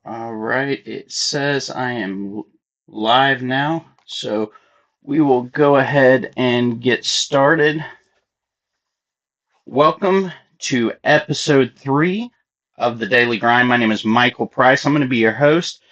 All right, it says I am live now, so we will go ahead and get started. Welcome to episode 3 of the Daily Grind. My name is Michael Price. I'm going to be your host,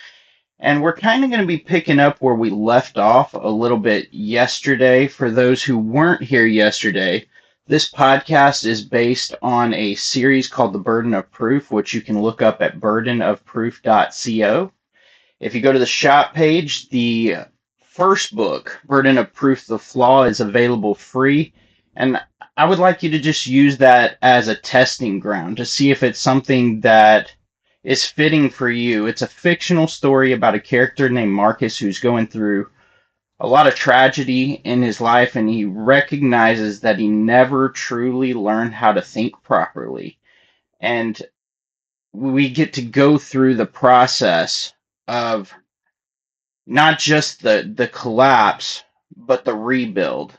and we're kind of going to be picking up where we left off a little bit yesterday. For those who weren't here yesterday, this podcast is based on a series called The Burden of Proof, which you can look up at burdenofproof.co. If you go to the shop page, the first book, Burden of Proof, The Flaw, is available free. And I would like you to just use that as a testing ground to see if it's something that is fitting for you. It's a fictional story about a character named Marcus who's going through a lot of tragedy in his life, and he recognizes that he never truly learned how to think properly. And we get to go through the process of not just the collapse, but the rebuild,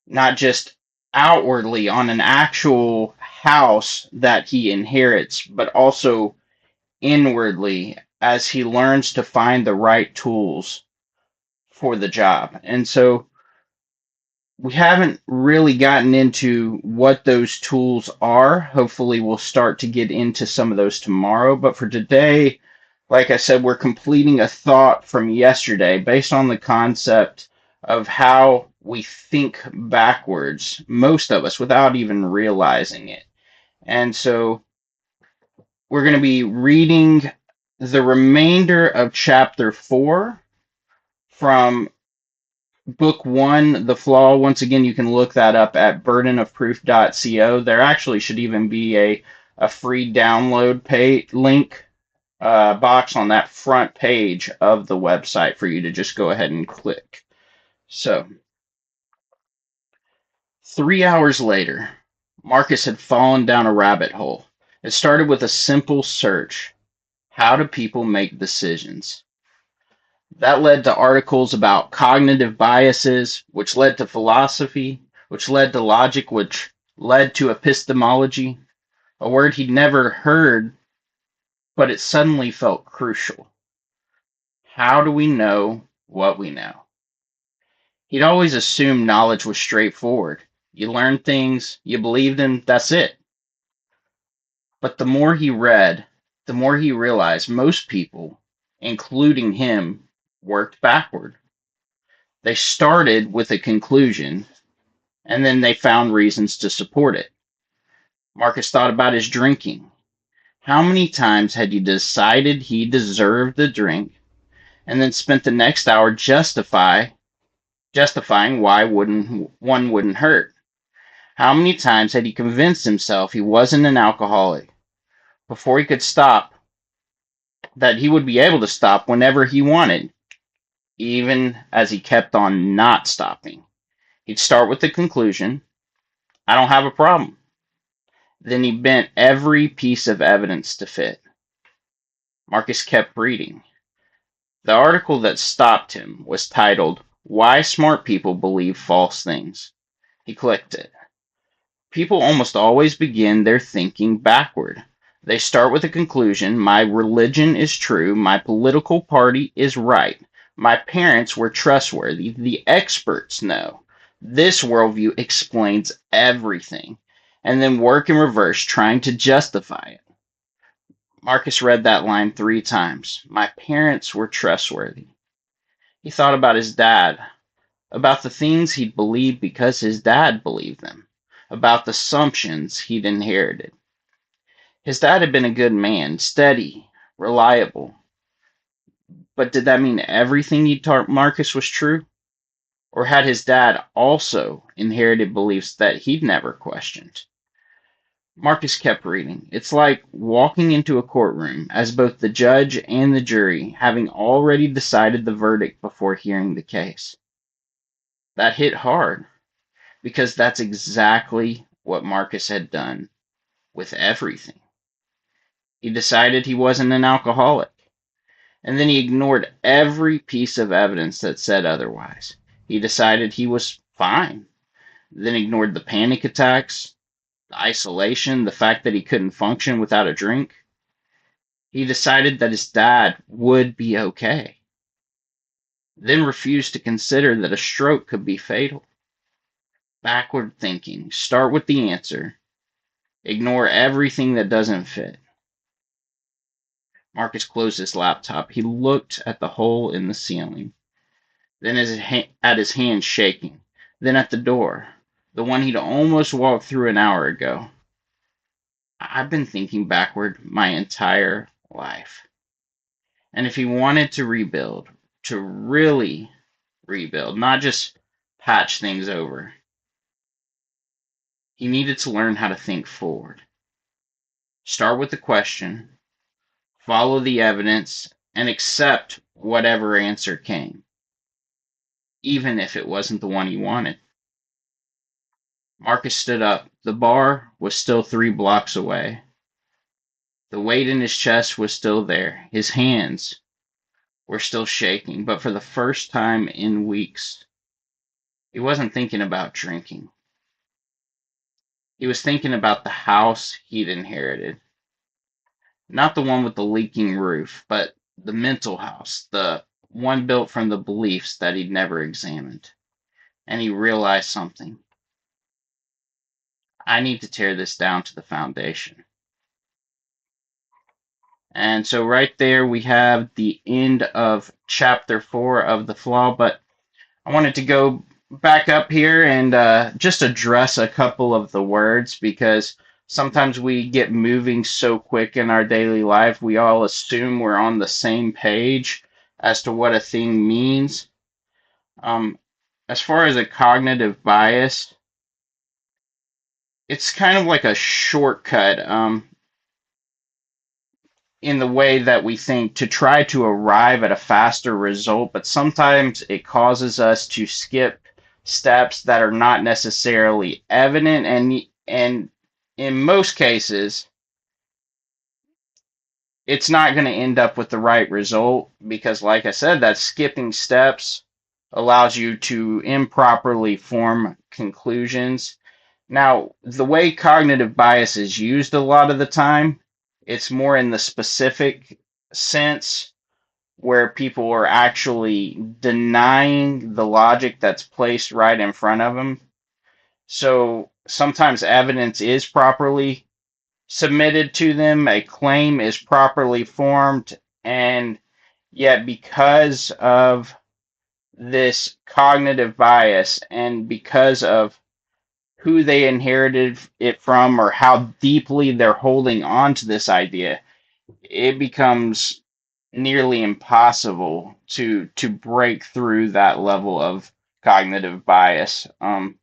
not just outwardly on an actual house that he inherits, but also inwardly as he learns to find the right tools for the job. And so we haven't really gotten into what those tools are. Hopefully, we'll start to get into some of those tomorrow. But for today, like I said, we're completing a thought from yesterday based on the concept of how we think backwards, most of us, without even realizing it. And so we're going to be reading the remainder of chapter 4 from book 1, The Flaw. Once again, you can look that up at burdenofproof.co. There actually should even be a free download link box on that front page of the website for you to just go ahead and click. So, 3 hours later, Marcus had fallen down a rabbit hole. It started with a simple search. How do people make decisions? That led to articles about cognitive biases, which led to philosophy, which led to logic, which led to epistemology, a word he'd never heard, but it suddenly felt crucial. How do we know what we know? He'd always assumed knowledge was straightforward. You learn things, you believe them, that's it. But the more he read, the more he realized most people, including him, worked backward. They started with a conclusion, and then they found reasons to support it. Marcus thought about his drinking. How many times had he decided he deserved the drink, and then spent the next hour justifying why one wouldn't hurt? How many times had he convinced himself he wasn't an alcoholic before he could stop, that he would be able to stop whenever he wanted, even as he kept on not stopping? He'd start with the conclusion, I don't have a problem. Then he bent every piece of evidence to fit. Marcus kept reading. The article that stopped him was titled, Why Smart People Believe False Things. He clicked it. People almost always begin their thinking backward. They start with a conclusion, my religion is true, my political party is right, my parents were trustworthy, the experts know. This worldview explains everything, and then work in reverse trying to justify it. Marcus read that line 3 times. My parents were trustworthy. He thought about his dad, about the things he'd believed because his dad believed them, about the assumptions he'd inherited. His dad had been a good man, steady, reliable. But did that mean everything he taught Marcus was true? Or had his dad also inherited beliefs that he'd never questioned? Marcus kept reading. It's like walking into a courtroom as both the judge and the jury, having already decided the verdict before hearing the case. That hit hard, because that's exactly what Marcus had done with everything. He decided he wasn't an alcoholic, and then he ignored every piece of evidence that said otherwise. He decided he was fine, then ignored the panic attacks, the isolation, the fact that he couldn't function without a drink. He decided that his dad would be okay, then refused to consider that a stroke could be fatal. Backward thinking. Start with the answer. Ignore everything that doesn't fit. Marcus closed his laptop. He looked at the hole in the ceiling, then at his hand shaking, then at the door, the one he'd almost walked through an hour ago. I've been thinking backward my entire life. And if he wanted to rebuild, to really rebuild, not just patch things over, he needed to learn how to think forward. Start with the question, follow the evidence, and accept whatever answer came, even if it wasn't the one he wanted. Marcus stood up. The bar was still 3 blocks away. The weight in his chest was still there. His hands were still shaking, but for the first time in weeks, he wasn't thinking about drinking. He was thinking about the house he'd inherited. Not the one with the leaking roof, but the mental house, the one built from the beliefs that he'd never examined. And he realized something. I need to tear this down to the foundation. And so right there we have the end of chapter 4 of The Flaw, but I wanted to go back up here and just address a couple of the words because sometimes we get moving so quick in our daily life, we all assume we're on the same page as to what a thing means. Um, as far as a cognitive bias, it's kind of like a shortcut. In the way that we think to try to arrive at a faster result, but sometimes it causes us to skip steps that are not necessarily evident and in most cases it's not going to end up with the right result because like I said that skipping steps allows you to improperly form conclusions. Now, the way cognitive bias is used a lot of the time, it's more in the specific sense where people are actually denying the logic that's placed right in front of them. So sometimes evidence is properly submitted to them, a claim is properly formed, and yet because of this cognitive bias and because of who they inherited it from or how deeply they're holding on to this idea, it becomes nearly impossible to break through that level of cognitive bias. And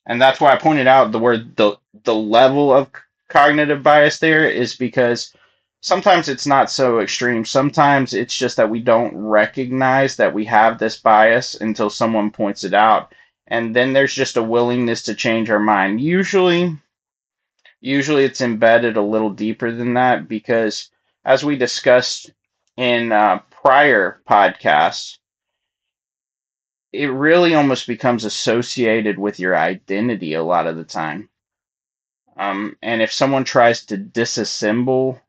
that's why I pointed out the word the level of cognitive bias there is because sometimes it's not so extreme. Sometimes it's just that we don't recognize that we have this bias until someone points it out. And then there's just a willingness to change our mind. Usually it's embedded a little deeper than that because, as we discussed in prior podcasts, it really almost becomes associated with your identity a lot of the time. And if someone tries to disassemble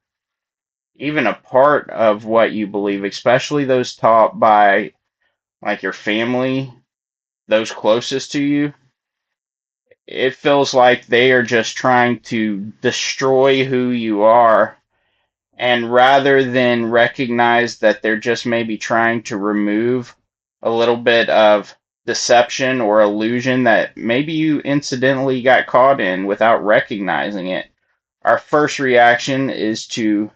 even a part of what you believe, especially those taught by like your family, those closest to you, it feels like they are just trying to destroy who you are. And rather than recognize that they're just maybe trying to remove a little bit of deception or illusion that maybe you incidentally got caught in without recognizing it, our first reaction is to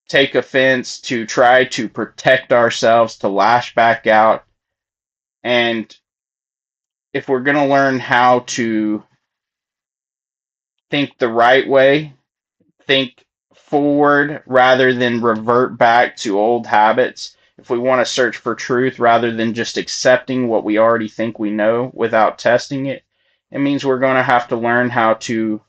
take offense, to try to protect ourselves, to lash back out. And if we're going to learn how to think the right way, think forward rather than revert back to old habits, if we want to search for truth rather than just accepting what we already think we know without testing it, it means we're going to have to learn how to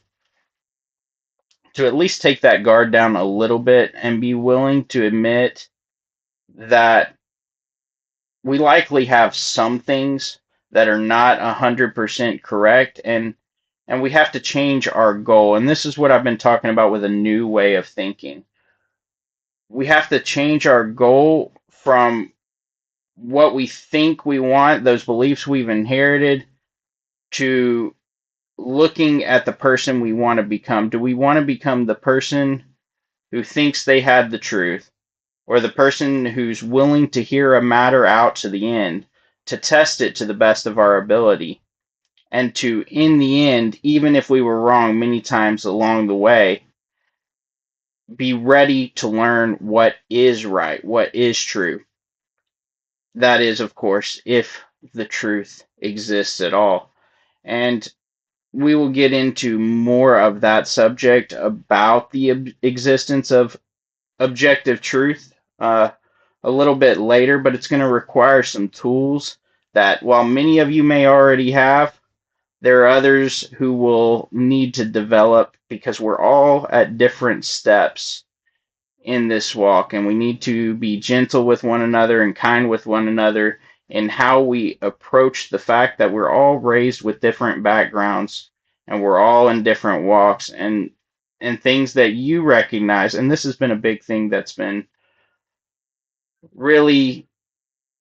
at least take that guard down a little bit and be willing to admit that we likely have some things that are not 100% correct and we have to change our goal. And this is what I've been talking about with a new way of thinking. we have to change our goal from what we think we want, those beliefs we've inherited, to looking at the person we want to become. Do we want to become the person who thinks they had the truth, or the person who's willing to hear a matter out to the end, to test it to the best of our ability, and to, in the end, even if we were wrong many times along the way, be ready to learn what is right, what is true? That is, of course, if the truth exists at all. And we will get into more of that subject about the existence of objective truth a little bit later, but it's going to require some tools that, while many of you may already have, there are others who will need to develop, because we're all at different steps in this walk, and we need to be gentle with one another and kind with one another in how we approach the fact that we're all raised with different backgrounds and we're all in different walks, and things that you recognize. And this has been a big thing that's been really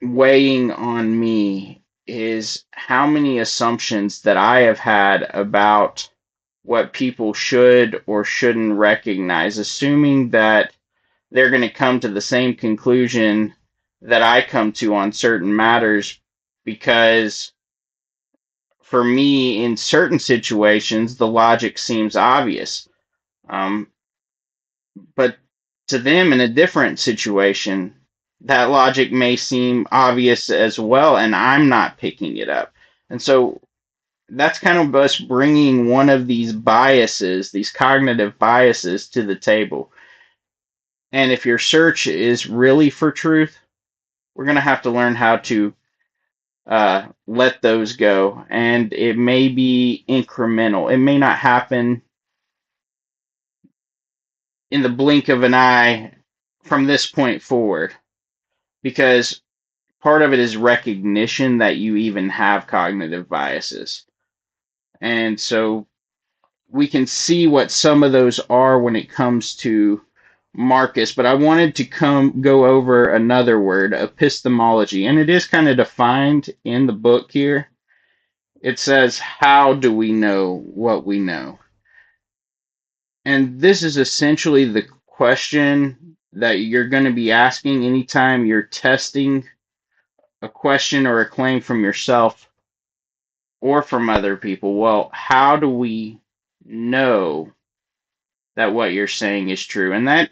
weighing on me, is how many assumptions that I have had about what people should or shouldn't recognize, assuming that they're going to come to the same conclusion that I come to on certain matters, because for me, in certain situations, the logic seems obvious. Um, but to them, in a different situation, that logic may seem obvious as well, and I'm not picking it up. And so that's kind of us bringing one of these biases, these cognitive biases, to the table. And if your search is really for truth, we're going to have to learn how to let those go. And it may be incremental. It may not happen in the blink of an eye from this point forward, because part of it is recognition that you even have cognitive biases. And so we can see what some of those are when it comes to Marcus, but I wanted to go over another word, epistemology, and it is kind of defined in the book here. It says, how do we know what we know? And this is essentially the question that you're going to be asking anytime you're testing a question or a claim from yourself or from other people. Well, how do we know that what you're saying is true? And that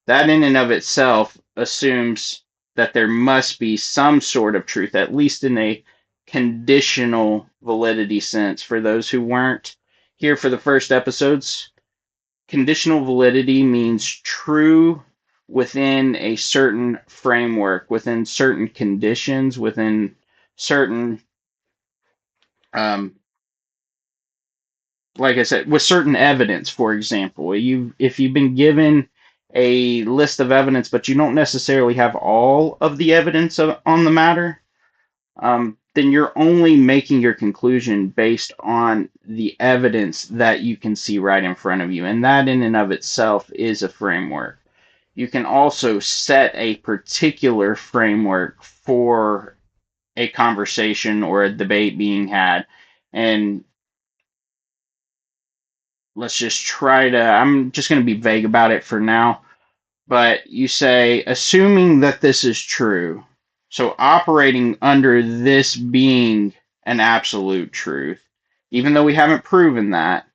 in and of itself assumes that there must be some sort of truth, at least in a conditional validity sense. For those who weren't here for the first episodes, conditional validity means true within a certain framework, within certain conditions, within certain, um, like I said, with certain evidence. For example, if you've been given a list of evidence, but you don't necessarily have all of the evidence on the matter, then you're only making your conclusion based on the evidence that you can see right in front of you. And that in and of itself is a framework. You can also set a particular framework for a conversation or a debate being had. And let's just try to, I'm just going to be vague about it for now, but you say, assuming that this is true, so operating under this being an absolute truth, even though we haven't proven that,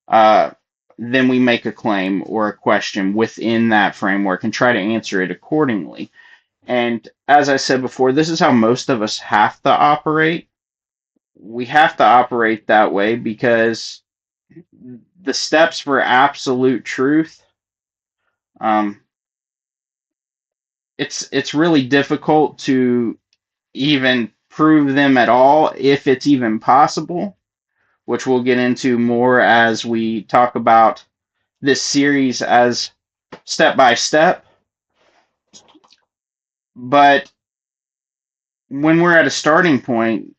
uh, then we make a claim or a question within that framework and try to answer it accordingly. And as I said before, this is how most of us have to operate. We have to operate that way because the steps for absolute truth, um, it's really difficult to even prove them at all, if it's even possible, which we'll get into more as we talk about this series as step by step. But when we're at a starting point,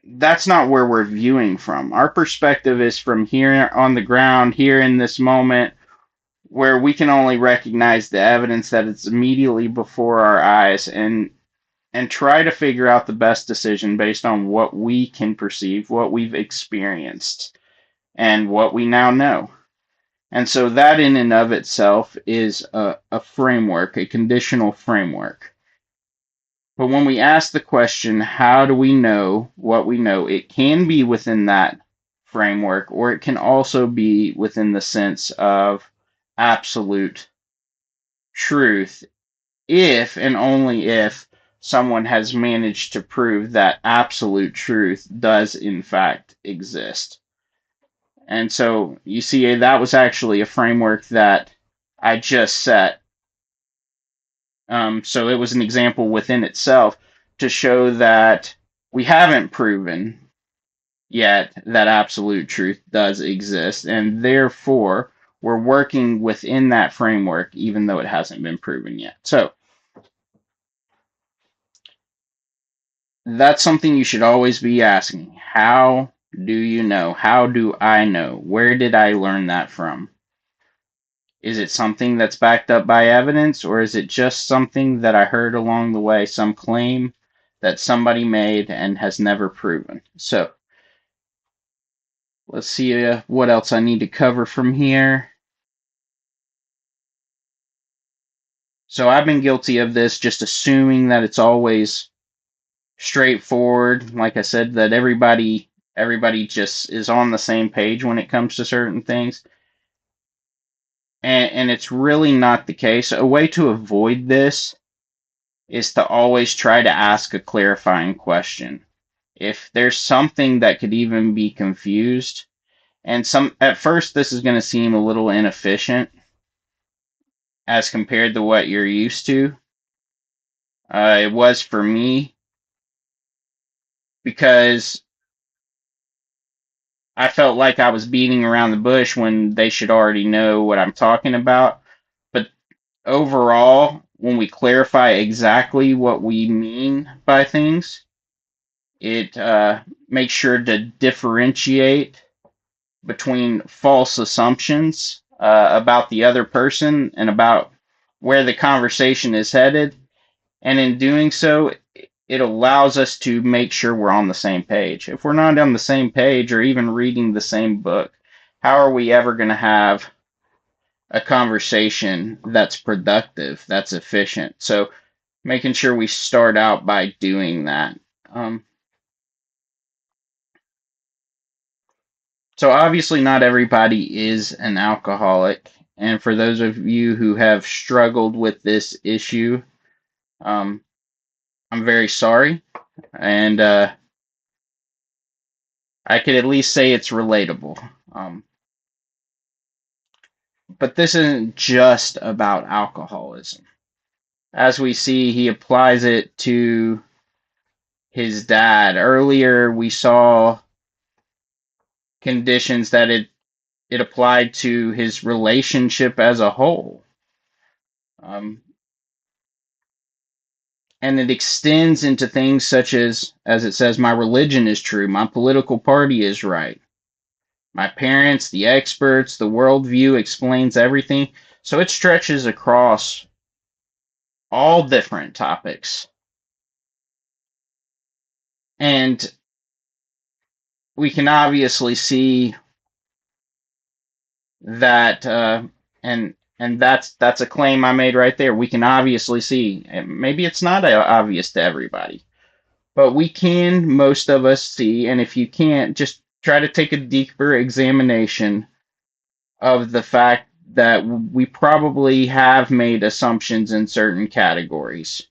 that's not where we're viewing from. Our perspective is from here on the ground, here in this moment, where we can only recognize the evidence that it's immediately before our eyes and try to figure out the best decision based on what we can perceive, what we've experienced, and what we now know. And so that in and of itself is a framework, a conditional framework. But when we ask the question, how do we know what we know, it can be within that framework, or it can also be within the sense of absolute truth, if and only if someone has managed to prove that absolute truth does in fact exist. And so you see, that was actually a framework that I just set. So it was an example within itself to show that we haven't proven yet that absolute truth does exist, and therefore we're working within that framework even though it hasn't been proven yet. So that's something you should always be asking. How do you know? How do I know? Where did I learn that from? Is it something that's backed up by evidence, or is it just something that I heard along the way, some claim that somebody made and has never proven? So let's see what else I need to cover from here. So I've been guilty of this, just assuming that it's always straightforward. Like I said, that everybody just is on the same page when it comes to certain things. And it's really not the case. A way to avoid this is to always try to ask a clarifying question. If there's something that could even be confused, and at first this is going to seem a little inefficient as compared to what you're used to. It was for me, because I felt like I was beating around the bush when they should already know what I'm talking about. But overall, when we clarify exactly what we mean by things, it makes sure to differentiate between false assumptions about the other person and about where the conversation is headed. And in doing so, it allows us to make sure we're on the same page. If we're not on the same page or even reading the same book, how are we ever going to have a conversation that's productive, that's efficient? So making sure we start out by doing that. So obviously not everybody is an alcoholic. And for those of you who have struggled with this issue, um, I'm very sorry. And I could at least say it's relatable. But this isn't just about alcoholism. As we see, he applies it to his dad. Earlier, we saw conditions that it applied to his relationship as a whole. And it extends into things such as it says, my religion is true, my political party is right, my parents, the experts, the worldview explains everything. So it stretches across all different topics. And we can obviously see that, and that's a claim I made right there. We can obviously see, and maybe it's not obvious to everybody, but we can, most of us see, and if you can't, just try to take a deeper examination of the fact that we probably have made assumptions in certain categories.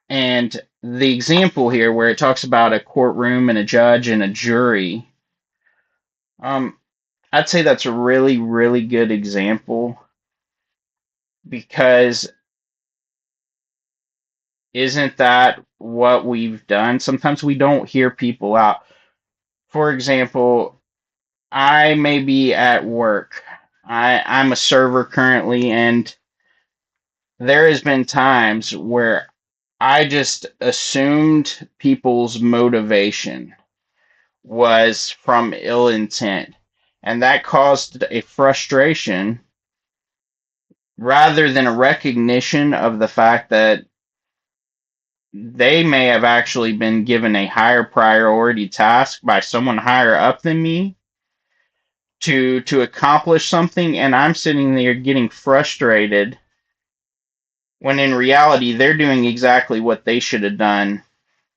And the example here where it talks about a courtroom and a judge and a jury, I'd say that's a really, really good example, because isn't that what we've done? Sometimes we don't hear people out. For example, I may be at work. I'm a server currently, and there has been times where I just assumed people's motivation was from ill intent. And that caused a frustration rather than a recognition of the fact that they may have actually been given a higher priority task by someone higher up than me to accomplish something, and I'm sitting there getting frustrated when in reality they're doing exactly what they should have done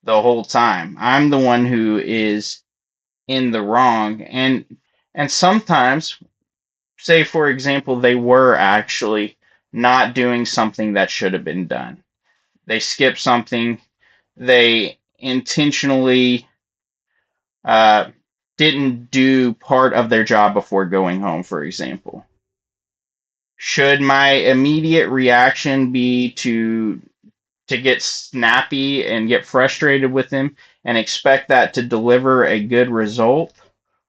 the whole time. I'm the one who is in the wrong, and sometimes, say for example, they were actually not doing something that should have been done. They skipped something. They intentionally uh, didn't do part of their job before going home, for example. Should my immediate reaction be to get snappy and get frustrated with them and expect that to deliver a good result?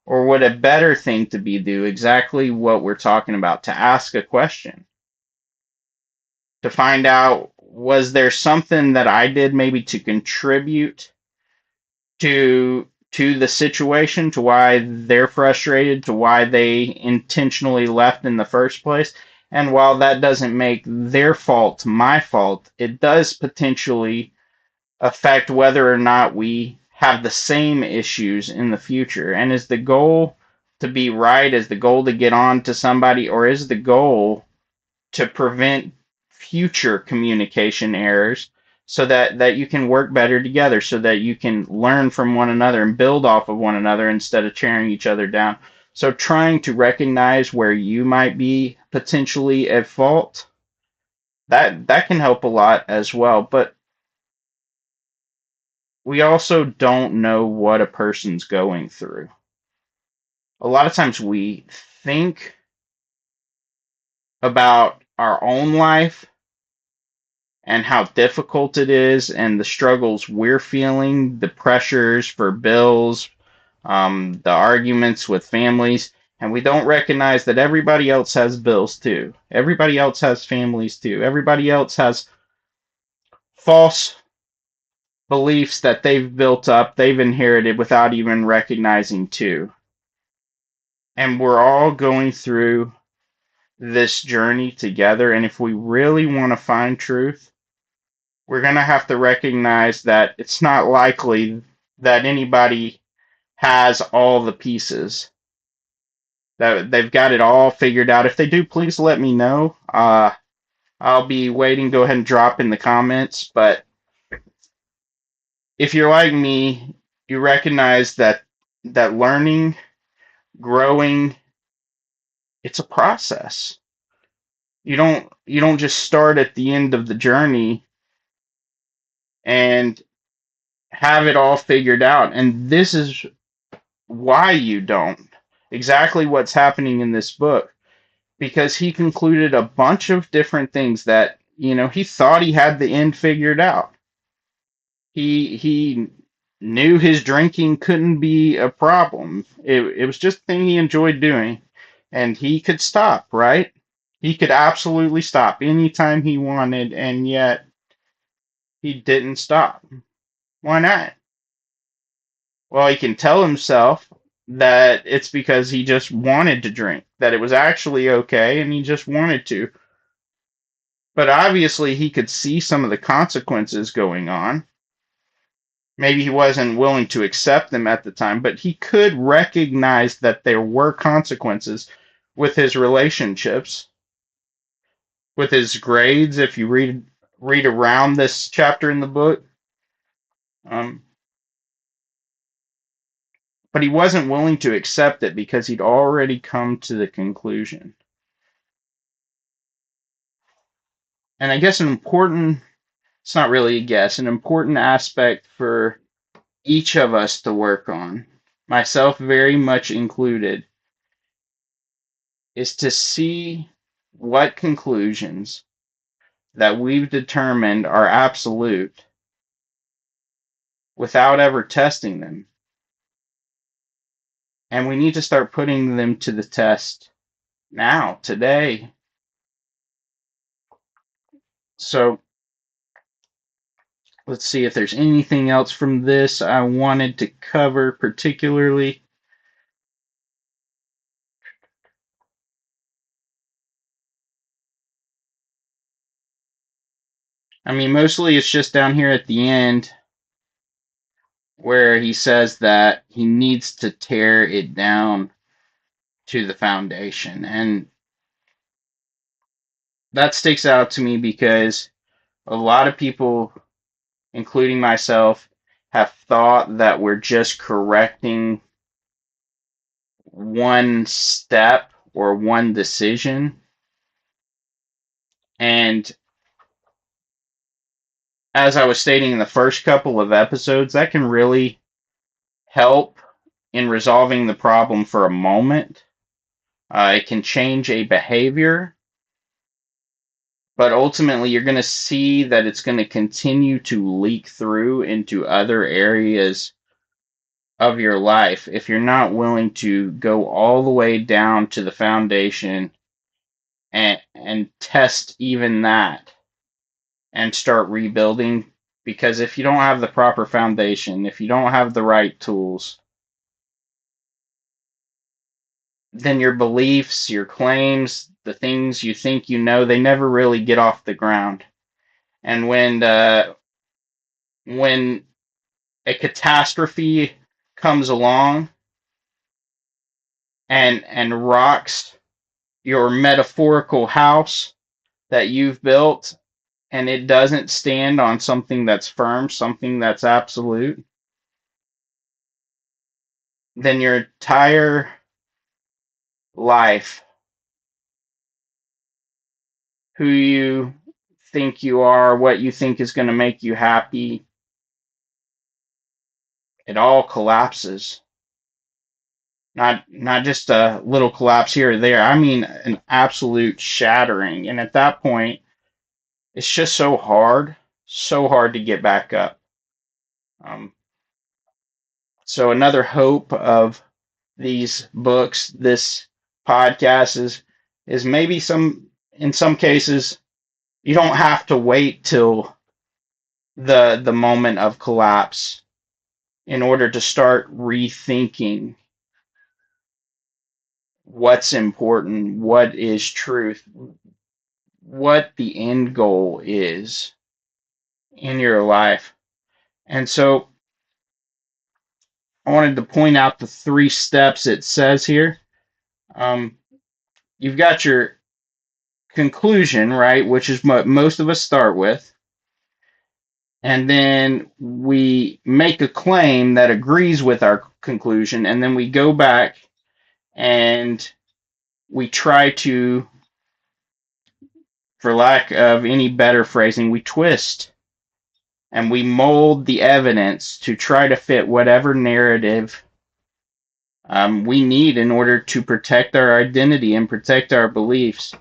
Or would a better thing to be do exactly what we're talking about, to ask a question, to find out, was there something that I did maybe to contribute to the situation, to why they're frustrated, to why they intentionally left in the first place? And while that doesn't make their fault my fault, it does potentially affect whether or not we have the same issues in the future. And is the goal to be right? Is the goal to get on to somebody? Or is the goal to prevent future communication errors so that you can work better together, so that you can learn from one another and build off of one another instead of tearing each other down? So trying to recognize where you might be potentially at fault, that can help a lot as well. But we also don't know what a person's going through. A lot of times we think about our own life and how difficult it is and the struggles we're feeling, the pressures for bills, the arguments with families, and we don't recognize that everybody else has bills too. Everybody else has families too. Everybody else has false beliefs that they've built up, they've inherited without even recognizing too. And we're all going through this journey together. And if we really want to find truth, we're going to have to recognize that it's not likely that anybody has all the pieces, that they've got it all figured out. If they do, please let me know. I'll be waiting. Go ahead and drop in the comments. But if you're like me, you recognize that learning, growing, it's a process. You don't just start at the end of the journey and have it all figured out. And this is why you don't. Exactly what's happening in this book. Because he concluded a bunch of different things that, he thought he had the end figured out. He knew his drinking couldn't be a problem. It was just a thing he enjoyed doing. And he could stop, right? He could absolutely stop anytime he wanted, and yet he didn't stop. Why not? Well, he can tell himself that it's because he just wanted to drink, that it was actually okay and he just wanted to. But obviously, he could see some of the consequences going on. Maybe he wasn't willing to accept them at the time, but he could recognize that there were consequences with his relationships, with his grades. If you read around this chapter in the book, um, but he wasn't willing to accept it because he'd already come to the conclusion. And I guess it's not really a guess, an important aspect for each of us to work on, myself very much included, is to see what conclusions that we've determined are absolute without ever testing them. And we need to start putting them to the test now, today. So let's see if there's anything else from this I wanted to cover particularly. I mean, mostly it's just down here at the end where he says that he needs to tear it down to the foundation. And that sticks out to me because a lot of people, including myself, have thought that we're just correcting one step or one decision. And as I was stating in the first couple of episodes, that can really help in resolving the problem for a moment. It can change a behavior, but ultimately you're going to see that it's going to continue to leak through into other areas of your life if you're not willing to go all the way down to the foundation and test even that and start rebuilding. Because if you don't have the proper foundation, if you don't have the right tools, then your beliefs, your claims, the things you think you know, they never really get off the ground. And when a catastrophe comes along and rocks your metaphorical house that you've built, and it doesn't stand on something that's firm, something that's absolute, then your entire life, who you think you are, what you think is going to make you happy, it all collapses. Not just a little collapse here or there. I mean an absolute shattering. And at that point, it's just so hard to get back up. Um, so another hope of these books, this podcast is maybe in some cases you don't have to wait till the moment of collapse in order to start rethinking what's important, what is truth, what the end goal is in your life. And so I wanted to point out the 3 steps it says here. Um, you've got your conclusion, right, which is what most of us start with. And then we make a claim that agrees with our conclusion. And then we go back and we try to, for lack of any better phrasing, we twist and we mold the evidence to try to fit whatever narrative we need in order to protect our identity and protect our beliefs.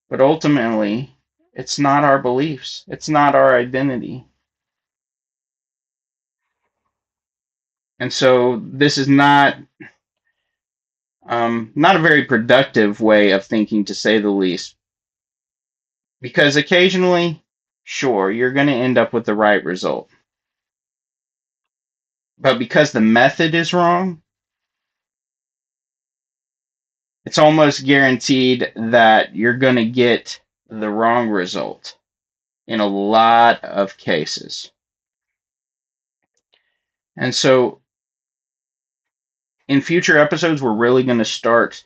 But ultimately, it's not our beliefs, it's not our identity. And so this is not a very productive way of thinking, to say the least. Because occasionally, sure, you're going to end up with the right result. But because the method is wrong, it's almost guaranteed that you're going to get the wrong result in a lot of cases. And so in future episodes, we're really going to start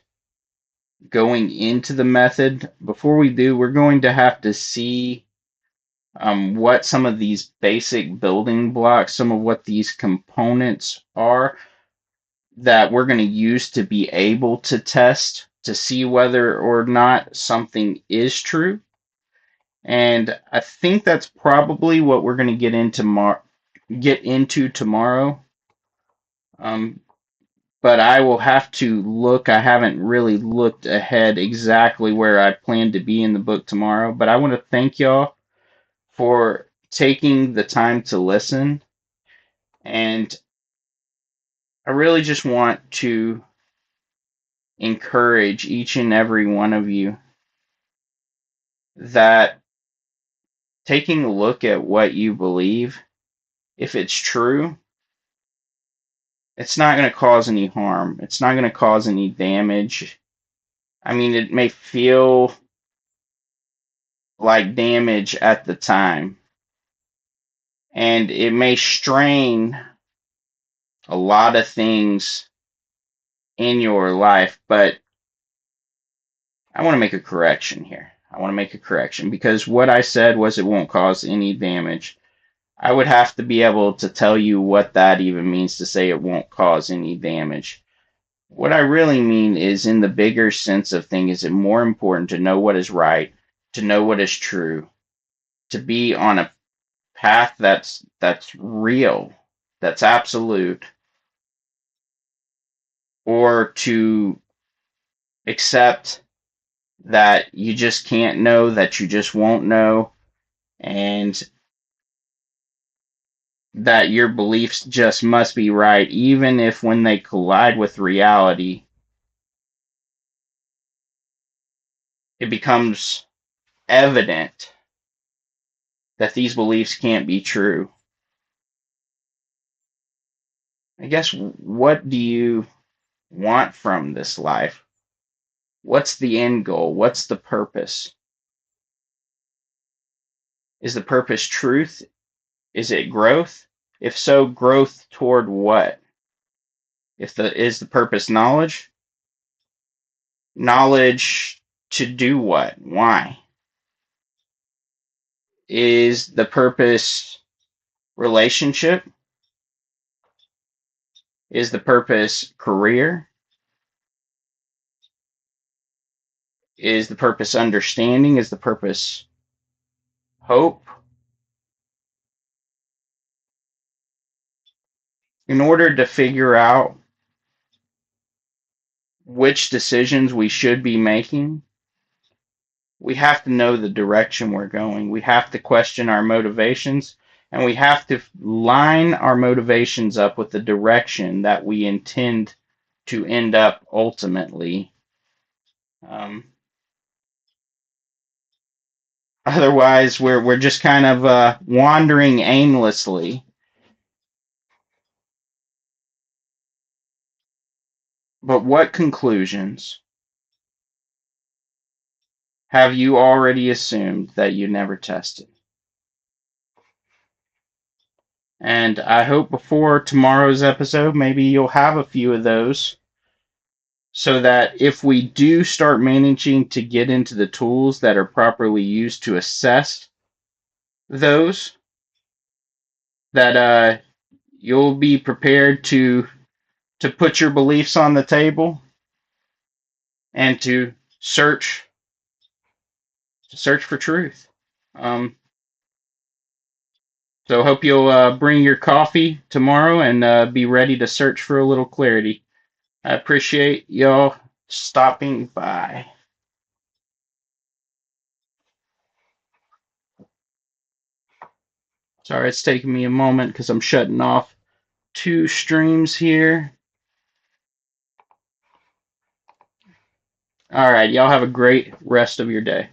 going into the method. Before we do, we're going to have to see what some of these basic building blocks, some of what these components are that we're going to use to be able to test to see whether or not something is true. And I think that's probably what we're going to get into tomorrow. But I will have to look. I haven't really looked ahead exactly where I plan to be in the book tomorrow. But I want to thank y'all for taking the time to listen. And I really just want to encourage each and every one of you that taking a look at what you believe, if it's true, it's not going to cause any harm. It's not going to cause any damage. I mean, it may feel like damage at the time, and it may strain a lot of things in your life. But I want to make a correction here. I want to make a correction because what I said was it won't cause any damage. I would have to be able to tell you what that even means to say it won't cause any damage. What I really mean is, in the bigger sense of things, is it more important to know what is right, to know what is true, to be on a path that's real, that's absolute, or to accept that you just can't know, that you just won't know, and that your beliefs just must be right, even if when they collide with reality, it becomes evident that these beliefs can't be true. I guess, what do you want from this life? What's the end goal? What's the purpose? Is the purpose truth? Is it growth? If so, growth toward what? Is the purpose knowledge? Knowledge to do what? Why? Is the purpose relationship? Is the purpose career? Is the purpose understanding? Is the purpose hope? In order to figure out which decisions we should be making, we have to know the direction we're going. We have to question our motivations, and we have to line our motivations up with the direction that we intend to end up ultimately. Um, Otherwise, we're just kind of wandering aimlessly. But what conclusions have you already assumed that you never tested? And I hope before tomorrow's episode, maybe you'll have a few of those so that if we do start managing to get into the tools that are properly used to assess those, that you'll be prepared to put your beliefs on the table and to search for truth. Um, so hope you'll bring your coffee tomorrow and be ready to search for a little clarity. I appreciate y'all stopping by. Sorry, it's taking me a moment because I'm shutting off two streams here. All right, y'all have a great rest of your day.